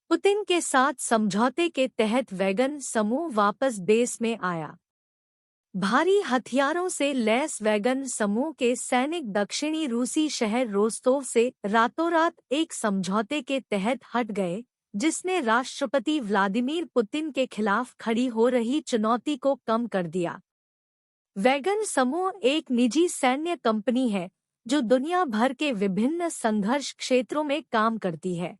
Putin के साथ समझौते के तहत वैगन समूह वापस बेस में आया। भारी हथियारों से लैस वैगन समूह के सैनिक दक्षिणी रूसी शहर रोस्तोव से रातों रात एक समझौते के तहत हट गए, जिसने राष्ट्रपति व्लादिमीर पुतिन के खिलाफ खड़ी हो रही चुनौती को कम कर दिया। वैगन समूह एक निजी सैन्य कंपनी है जो दुनिया भर के विभिन्न संघर्ष क्षेत्रों में काम करती है।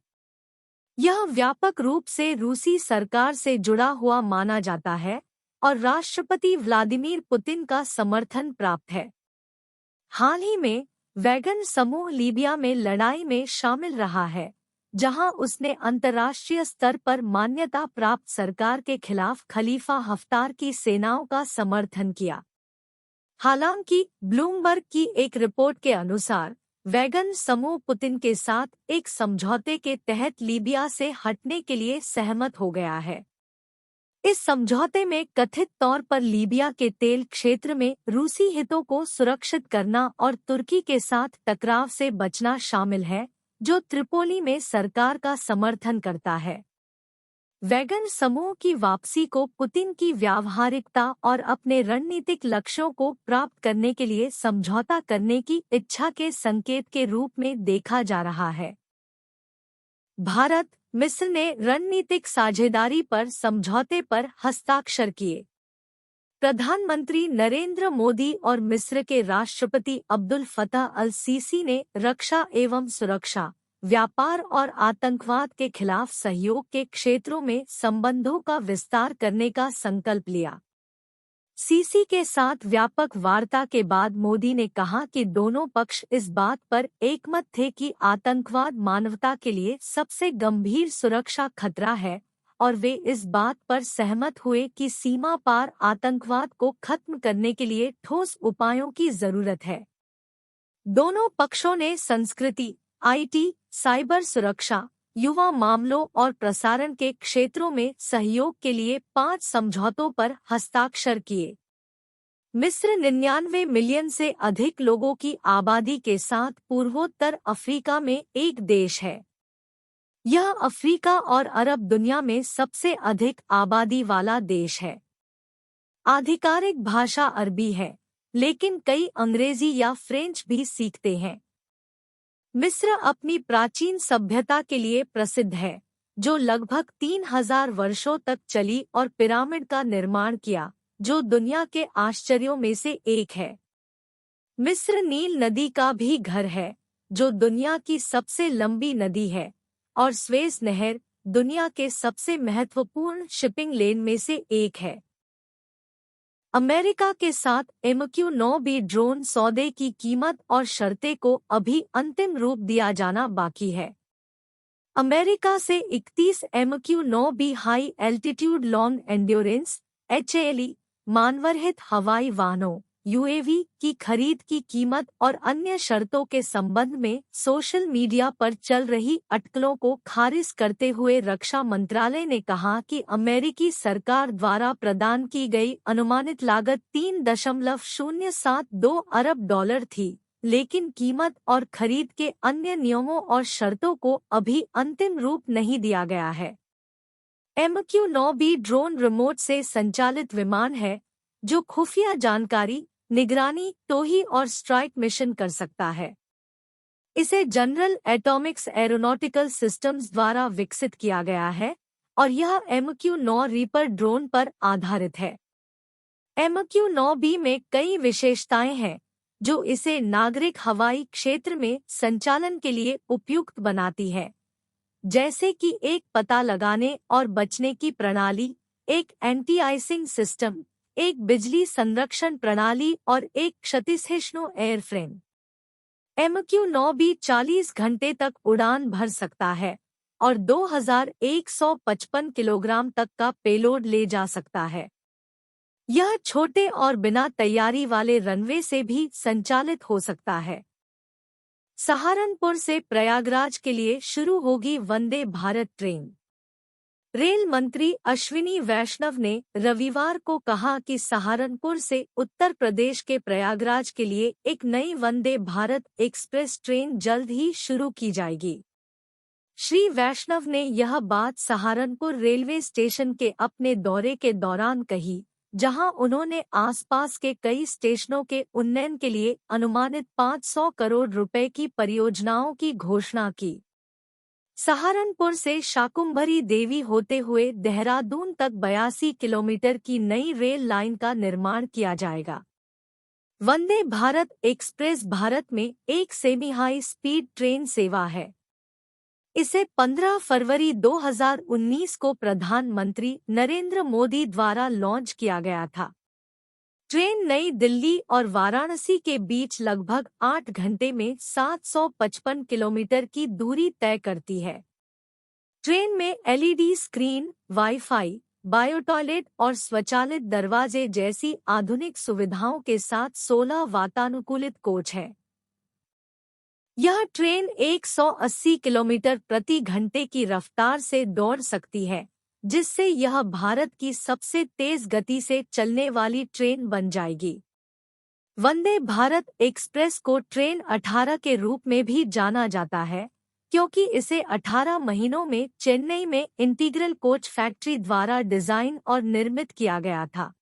यह व्यापक रूप से रूसी सरकार से जुड़ा हुआ माना जाता है और राष्ट्रपति व्लादिमीर पुतिन का समर्थन प्राप्त है। हाल ही में वैगन समूह लीबिया में लड़ाई में शामिल रहा है, जहां उसने अंतर्राष्ट्रीय स्तर पर मान्यता प्राप्त सरकार के खिलाफ खलीफा हफ्तार की सेनाओं का समर्थन किया। हालांकि ब्लूमबर्ग की एक रिपोर्ट के अनुसार वैगन समूह पुतिन के साथ एक समझौते के तहत लीबिया से हटने के लिए सहमत हो गया है। इस समझौते में कथित तौर पर लीबिया के तेल क्षेत्र में रूसी हितों को सुरक्षित करना और तुर्की के साथ टकराव से बचना शामिल है, जो त्रिपोली में सरकार का समर्थन करता है। वैगन समूह की वापसी को पुतिन की व्यावहारिकता और अपने रणनीतिक लक्ष्यों को प्राप्त करने के लिए समझौता करने की इच्छा के संकेत के रूप में देखा जा रहा है। भारत, मिस्र ने रणनीतिक साझेदारी पर समझौते पर हस्ताक्षर किए। प्रधानमंत्री नरेंद्र मोदी और मिस्र के राष्ट्रपति अब्दुल फतह अल सीसी ने रक्षा एवं सुरक्षा, व्यापार और आतंकवाद के खिलाफ सहयोग के क्षेत्रों में संबंधों का विस्तार करने का संकल्प लिया। सीसी के साथ व्यापक वार्ता के बाद मोदी ने कहा कि दोनों पक्ष इस बात पर एकमत थे कि आतंकवाद मानवता के लिए सबसे गंभीर सुरक्षा खतरा है और वे इस बात पर सहमत हुए कि सीमा पार आतंकवाद को खत्म करने के लिए ठोस उपायों की जरूरत है। दोनों पक्षों ने संस्कृति, आईटी, साइबर सुरक्षा, युवा मामलों और प्रसारण के क्षेत्रों में सहयोग के लिए 5 समझौतों पर हस्ताक्षर किए। मिस्र 99 मिलियन से अधिक लोगों की आबादी के साथ पूर्वोत्तर अफ्रीका में एक देश है। यह अफ्रीका और अरब दुनिया में सबसे अधिक आबादी वाला देश है। आधिकारिक भाषा अरबी है, लेकिन कई अंग्रेजी या फ्रेंच भी सीखते हैं। मिस्र अपनी प्राचीन सभ्यता के लिए प्रसिद्ध है, जो लगभग 3000 वर्षों तक चली और पिरामिड का निर्माण किया, जो दुनिया के आश्चर्यों में से एक है। मिस्र नील नदी का भी घर है, जो दुनिया की सबसे लंबी नदी है, और स्वेज नहर दुनिया के सबसे महत्वपूर्ण शिपिंग लेन में से एक है। अमेरिका के साथ MQ-9B ड्रोन सौदे की कीमत और शर्तें को अभी अंतिम रूप दिया जाना बाकी है। अमेरिका से 31 MQ-9B high altitude long endurance HALE मानवरहित हवाई वाहनों UAV की खरीद की कीमत और अन्य शर्तों के संबंध में सोशल मीडिया पर चल रही अटकलों को खारिज करते हुए रक्षा मंत्रालय ने कहा कि अमेरिकी सरकार द्वारा प्रदान की गई अनुमानित लागत $3.072 अरब थी, लेकिन कीमत और खरीद के अन्य नियमों और शर्तों को अभी अंतिम रूप नहीं दिया गया है। MQ-9B ड्रोन रिमोट से संचालित विमान है, जो खुफिया जानकारी, निगरानी, टोही और स्ट्राइक मिशन कर सकता है। इसे जनरल एटॉमिक्स एरोनॉटिकल सिस्टम्स द्वारा विकसित किया गया है और यह MQ-9 रीपर ड्रोन पर आधारित है। MQ-9B में कई विशेषताएं हैं जो इसे नागरिक हवाई क्षेत्र में संचालन के लिए उपयुक्त बनाती है, जैसे कि एक पता लगाने और बचने की प्रणाली, एक एंटी आइसिंग सिस्टम, एक बिजली संरक्षण प्रणाली और एक क्षतिसहिष्णु एयरफ्रेम। MQ-9B 40 घंटे तक उड़ान भर सकता है और 2155 किलोग्राम तक का पेलोड ले जा सकता है। यह छोटे और बिना तैयारी वाले रनवे से भी संचालित हो सकता है। सहारनपुर से प्रयागराज के लिए शुरू होगी वंदे भारत ट्रेन। रेल मंत्री अश्विनी वैष्णव ने रविवार को कहा कि सहारनपुर से उत्तर प्रदेश के प्रयागराज के लिए एक नई वंदे भारत एक्सप्रेस ट्रेन जल्द ही शुरू की जाएगी। श्री वैष्णव ने यह बात सहारनपुर रेलवे स्टेशन के अपने दौरे के दौरान कही, जहां उन्होंने आसपास के कई स्टेशनों के उन्नयन के लिए अनुमानित 500 करोड़ रुपए की परियोजनाओं की घोषणा की। सहारनपुर से शाकुंभरी देवी होते हुए देहरादून तक 82 किलोमीटर की नई रेल लाइन का निर्माण किया जाएगा। वंदे भारत एक्सप्रेस भारत में एक सेमी हाई स्पीड ट्रेन सेवा है। इसे 15 फरवरी 2019 को प्रधानमंत्री नरेंद्र मोदी द्वारा लॉन्च किया गया था। ट्रेन नई दिल्ली और वाराणसी के बीच लगभग 8 घंटे में 755 किलोमीटर की दूरी तय करती है। ट्रेन में एलईडी स्क्रीन, वाईफाई, बायोटॉयलेट और स्वचालित दरवाजे जैसी आधुनिक सुविधाओं के साथ 16 वातानुकूलित कोच है। यह ट्रेन 180 किलोमीटर प्रति घंटे की रफ्तार से दौड़ सकती है, जिससे यह भारत की सबसे तेज गति से चलने वाली ट्रेन बन जाएगी। वंदे भारत एक्सप्रेस को ट्रेन 18 के रूप में भी जाना जाता है, क्योंकि इसे 18 महीनों में चेन्नई में इंटीग्रल कोच फैक्ट्री द्वारा डिजाइन और निर्मित किया गया था।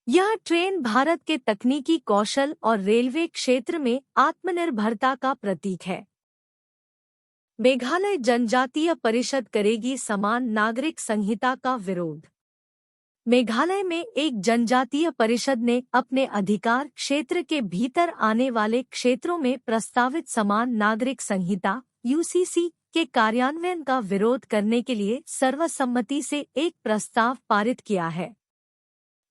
यह ट्रेन भारत के तकनीकी कौशल और रेलवे क्षेत्र में आत्मनिर्भरता का प्रतीक है। मेघालय जनजातीय परिषद करेगी समान नागरिक संहिता का विरोध। मेघालय में एक जनजातीय परिषद ने अपने अधिकार क्षेत्र के भीतर आने वाले क्षेत्रों में प्रस्तावित समान नागरिक संहिता (यूसीसी) के कार्यान्वयन का विरोध करने के लिए सर्वसम्मति से एक प्रस्ताव पारित किया है।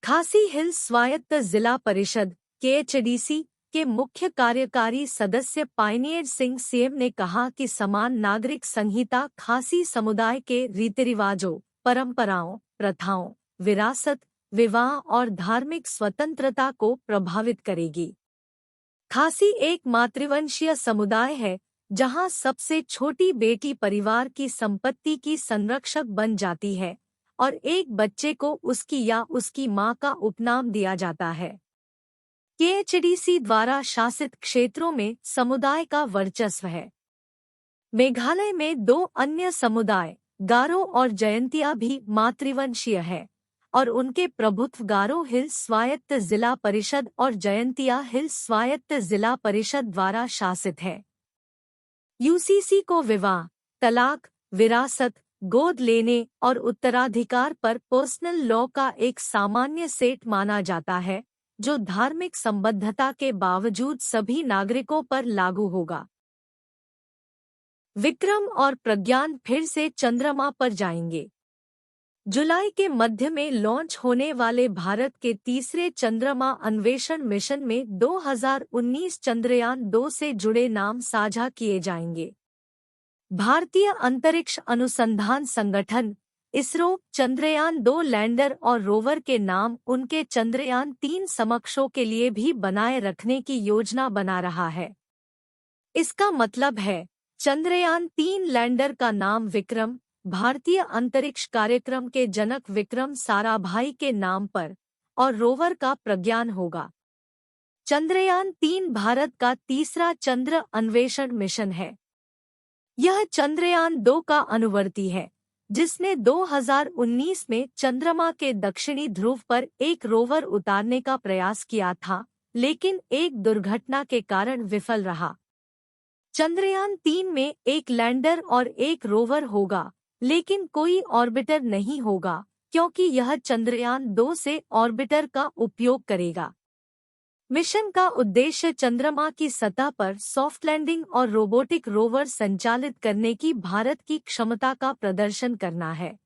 खासी हिल्स स्वायत्त जिला परिषद (KHDC) के मुख्य कार्यकारी सदस्य पायनियर सिंह सीएम ने कहा कि समान नागरिक संहिता खासी समुदाय के रीति-रिवाजों, परंपराओं, प्रथाओं, विरासत, विवाह और धार्मिक स्वतंत्रता को प्रभावित करेगी। खासी एक मातृवंशीय समुदाय है, जहां सबसे छोटी बेटी परिवार की संपत्ति की संरक्षक बन जाती है और एक बच्चे को उसकी या उसकी मां का उपनाम दिया जाता है। KHDC द्वारा शासित क्षेत्रों में समुदाय का वर्चस्व है। मेघालय में 2 अन्य समुदाय, गारो और जयंतिया भी मातृवंशीय है और उनके प्रभुत्व गारो हिल्स स्वायत्त जिला परिषद और जयंतिया हिल्स स्वायत्त जिला परिषद द्वारा शासित है। यूसीसी को विवाह, तलाक, विरासत, गोद लेने और उत्तराधिकार पर पर्सनल लॉ का एक सामान्य सेट माना जाता है, जो धार्मिक संबद्धता के बावजूद सभी नागरिकों पर लागू होगा। विक्रम और प्रज्ञान फिर से चंद्रमा पर जाएंगे। जुलाई के मध्य में लॉन्च होने वाले भारत के तीसरे चंद्रमा अन्वेषण मिशन में 2019 चंद्रयान 2 से जुड़े नाम साझा किए जाएंगे। भारतीय अंतरिक्ष अनुसंधान संगठन इसरो चंद्रयान 2 लैंडर और रोवर के नाम उनके चंद्रयान 3 समकक्षों के लिए भी बनाए रखने की योजना बना रहा है। इसका मतलब है, चंद्रयान 3 लैंडर का नाम विक्रम, भारतीय अंतरिक्ष कार्यक्रम के जनक विक्रम साराभाई के नाम पर, और रोवर का प्रज्ञान होगा। चंद्रयान 3 भारत का तीसरा चंद्र अन्वेषण मिशन है। यह चंद्रयान 2 का अनुवर्ती है, जिसने 2019 में चंद्रमा के दक्षिणी ध्रुव पर एक रोवर उतारने का प्रयास किया था, लेकिन एक दुर्घटना के कारण विफल रहा। चंद्रयान 3 में एक लैंडर और एक रोवर होगा, लेकिन कोई ऑर्बिटर नहीं होगा, क्योंकि यह चंद्रयान 2 से ऑर्बिटर का उपयोग करेगा। मिशन का उद्देश्य चंद्रमा की सतह पर सॉफ्ट लैंडिंग और रोबोटिक रोवर संचालित करने की भारत की क्षमता का प्रदर्शन करना है।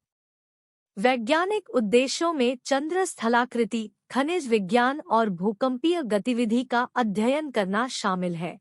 वैज्ञानिक उद्देश्यों में चंद्र स्थलाकृति, खनिज विज्ञान और भूकंपीय गतिविधि का अध्ययन करना शामिल है।